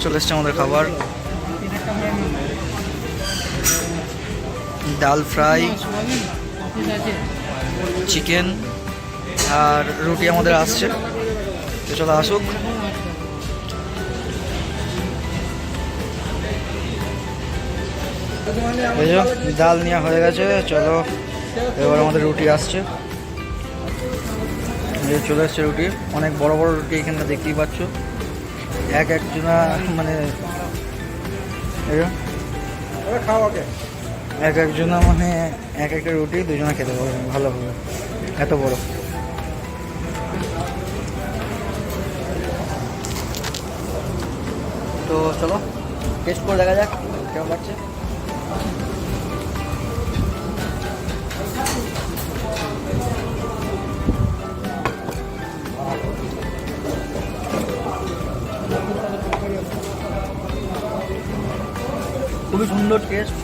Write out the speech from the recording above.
চলে এসছে আমাদের খাবার, ডাল ফ্রাই, চিকেন আর রুটি আমাদের আসছে। তো চলো আসুক। ডাল নেওয়া হয়ে গেছে, চলো এবার আমাদের রুটি আসছে। চলে এসছে রুটি, অনেক বড় বড় রুটি এখানে দেখতেই পাচ্ছ। একজনা মানে একজনা মানে এক একটা রুটি দুজনা খেতে পারবে ভালোভাবে, এত বড়। তো চলো টেস্ট করে দেখা যাক কেমন লাগছে। খুবই সুন্দর টেস্ট।